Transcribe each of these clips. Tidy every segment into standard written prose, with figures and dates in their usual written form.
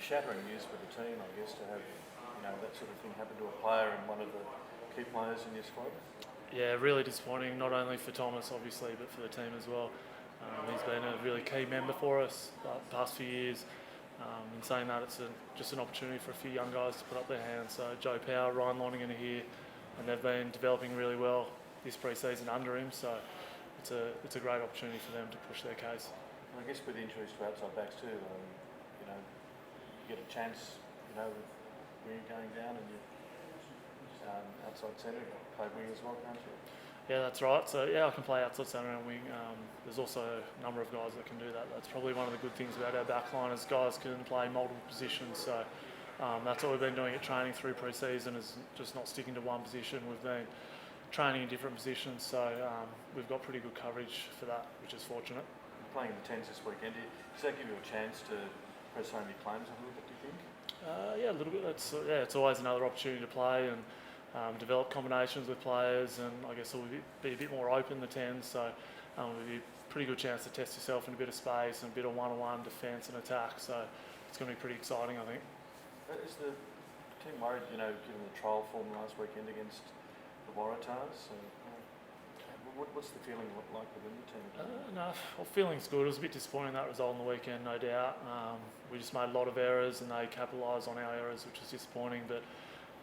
shattering news for the team, I guess, to have that sort of thing happen to a player and one of the key players in your squad. Yeah, really disappointing, not only for Thomas, obviously, but for the team as well. He's been a really key member for us the past few years. In saying that, it's just an opportunity for a few young guys to put up their hands. So Joe Power, Ryan Lonergan are here, and they've been developing really well this pre-season under him. So it's a great opportunity for them to push their case. And I guess with injuries to outside backs too, you get a chance, with Wing going down and you outside centre, play wing as well, can't you? Yeah, that's right. So yeah, I can play outside centre and wing. There's also a number of guys that can do that. That's probably one of the good things about our backline is guys can play multiple positions. So that's what we've been doing at training through pre-season, is just not sticking to one position. We've been training in different positions, so we've got pretty good coverage for that, which is fortunate. You're playing the tens this weekend. Does that give you a chance to press home your claims a little bit, do you think? Yeah, a little bit. It's always another opportunity to play and develop combinations with players, and I guess it'll be a bit more open, the 10s, so it'll be a pretty good chance to test yourself in a bit of space and a bit of one-on-one defence and attack, so it's going to be pretty exciting, I think. Is the team worried, given the trial form last weekend against the Waratahs? What's the feeling like within the team? No, feeling's good. It was a bit disappointing, that result on the weekend, no doubt. We just made a lot of errors and they capitalised on our errors, which was disappointing, but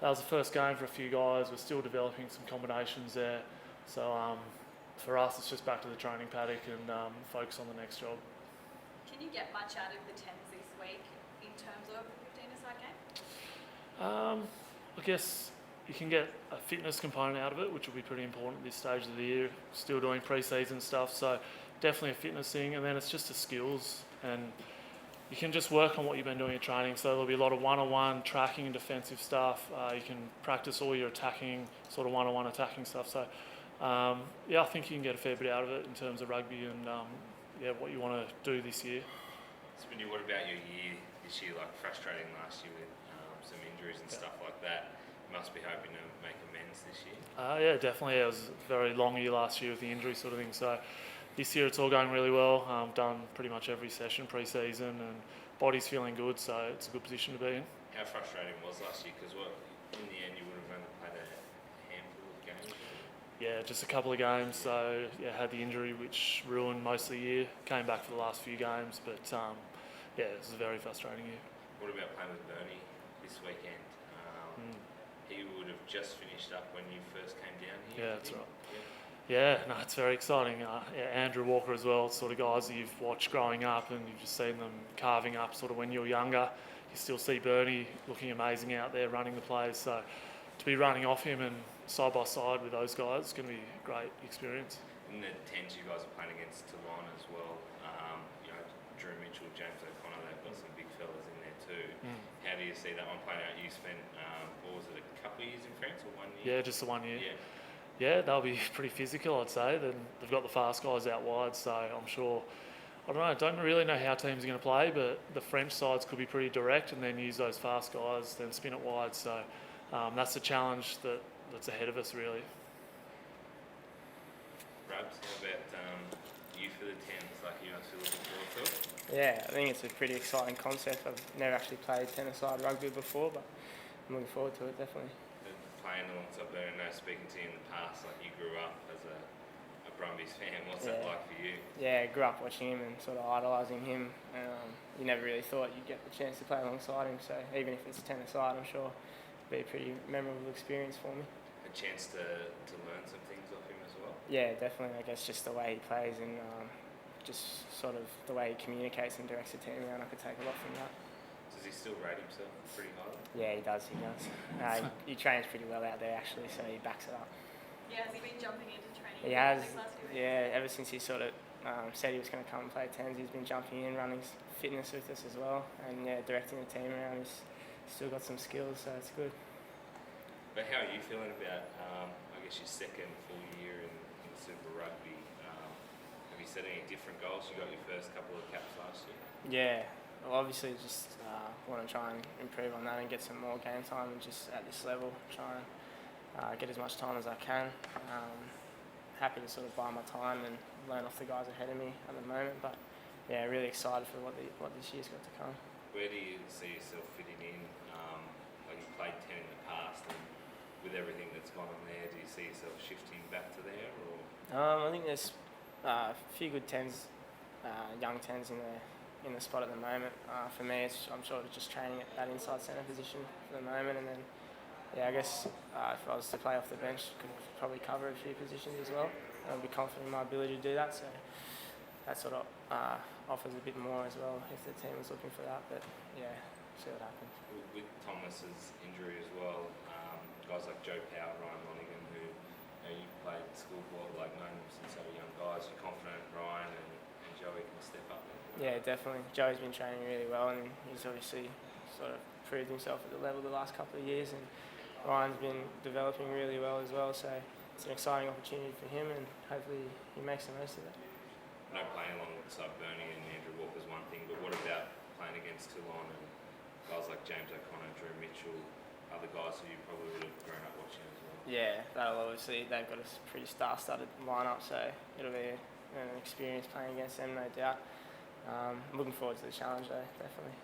that was the first game for a few guys. We're still developing some combinations there. So for us, it's just back to the training paddock and focus on the next job. Can you get much out of the 10s this week in terms of a 15-a-side game? I guess you can get a fitness component out of it, which will be pretty important at this stage of the year. Still doing pre-season stuff, so definitely a fitness thing. And then it's just the skills, and you can just work on what you've been doing in training. So there'll be a lot of one-on-one tracking and defensive stuff. You can practice all your attacking, sort of one-on-one attacking stuff. So I think you can get a fair bit out of it in terms of rugby and what you want to do this year. Smitty, what about your year this year? Like frustrating last year with some injuries and stuff like that. You must be hoping to make amends this year. Yeah, definitely. It was a very long year last year with the injury sort of thing. So this year it's all going really well. Done pretty much every session pre-season and body's feeling good, so it's a good position to be in. How frustrating was last year? Because in the end you would have only played a handful of games. Yeah, just a couple of games. So had the injury which ruined most of the year. Came back for the last few games, but it was a very frustrating year. What about playing with Bernie this weekend? He would have just finished up when you first came down here. Yeah, that's right. Yeah, no, it's very exciting. Andrew Walker as well, sort of guys that you've watched growing up and you've just seen them carving up sort of when you're younger. You still see Bernie looking amazing out there running the plays. So to be running off him and side by side with those guys, it's going to be a great experience. In the 10s, you guys are playing against Toulon as well. Drew Mitchell, James O'Connor, they've got some big fellas in there too. How do you see that one playing out? You spent, what was it, a couple of years in France or 1 year? Yeah, just the 1 year. Yeah, they'll be pretty physical, I'd say. They've got the fast guys out wide, so I'm sure, I don't really know how teams are going to play, but the French sides could be pretty direct and then use those fast guys, then spin it wide. So that's the challenge that's ahead of us, really. Rubs, how about you for the 10s? Like, you must be looking forward to it? Yeah, I think it's a pretty exciting concept. I've never actually played 10-a-side rugby before, but I'm looking forward to it, definitely. Playing alongside there and speaking to you in the past, like you grew up as a Brumbies fan, what's that like for you? Yeah, I grew up watching him and sort of idolising him. You never really thought you'd get the chance to play alongside him, so even if it's 10-a-side, I'm sure it'll be a pretty memorable experience for me. A chance to learn some things off him as well? Yeah, definitely. I guess just the way he plays and just sort of the way he communicates and directs the team around, I could take a lot from that. Does he still rate himself pretty highly? Yeah, he does. He trains pretty well out there, actually, so he backs it up. Yeah, has he been jumping into training? He has. Last few weeks? Yeah, ever since he sort of said he was going to come and play 10s, he's been jumping in, running fitness with us as well, and directing the team around. He's still got some skills, so it's good. But how are you feeling about, I guess, your second full year in Super Rugby? Have you set any different goals? You got your first couple of caps last year? Yeah. Well, obviously just want to try and improve on that and get some more game time and just at this level try and get as much time as I can. Happy to sort of buy my time and learn off the guys ahead of me at the moment, but yeah, really excited for what this year's got to come. where do you see yourself fitting in? Like you played 10 in the past, and with everything that's gone on there, do you see yourself shifting back to there, or? I think there's a few good tens, young tens in the spot at the moment. For me, I'm sort of just training at that inside centre position for the moment, and then I guess if I was to play off the bench, could probably cover a few positions as well. I'd be confident in my ability to do that, so that sort of offers a bit more as well if the team was looking for that. But see what happens. With Thomas's injury as well, guys like Joe Power, Ryan Lonigan, who you played schoolboy, like known them since they were young guys. You're confident Ryan and Joey can step up there? Yeah, definitely. Joey's been training really well, and he's obviously sort of proved himself at the level the last couple of years, and Ryan's been developing really well as well, so it's an exciting opportunity for him, and hopefully he makes the most of it. No, playing alongside Bernie and Andrew Walker's one thing, but what about playing against Toulon and guys like James O'Connor, Drew Mitchell, other guys who you probably would have grown up watching as well? Yeah, they've got a pretty star-studded lineup, so it'll be an experience playing against them, no doubt. Looking forward to the challenge though, definitely.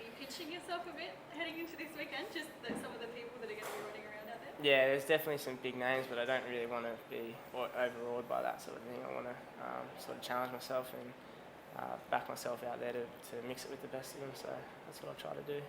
Are you pitching yourself a bit heading into this weekend? Just some of the people that are going to be running around out there? Yeah, there's definitely some big names, but I don't really want to be overawed by that sort of thing. I want to sort of challenge myself and back myself out there to mix it with the best of them, so that's what I'll try to do.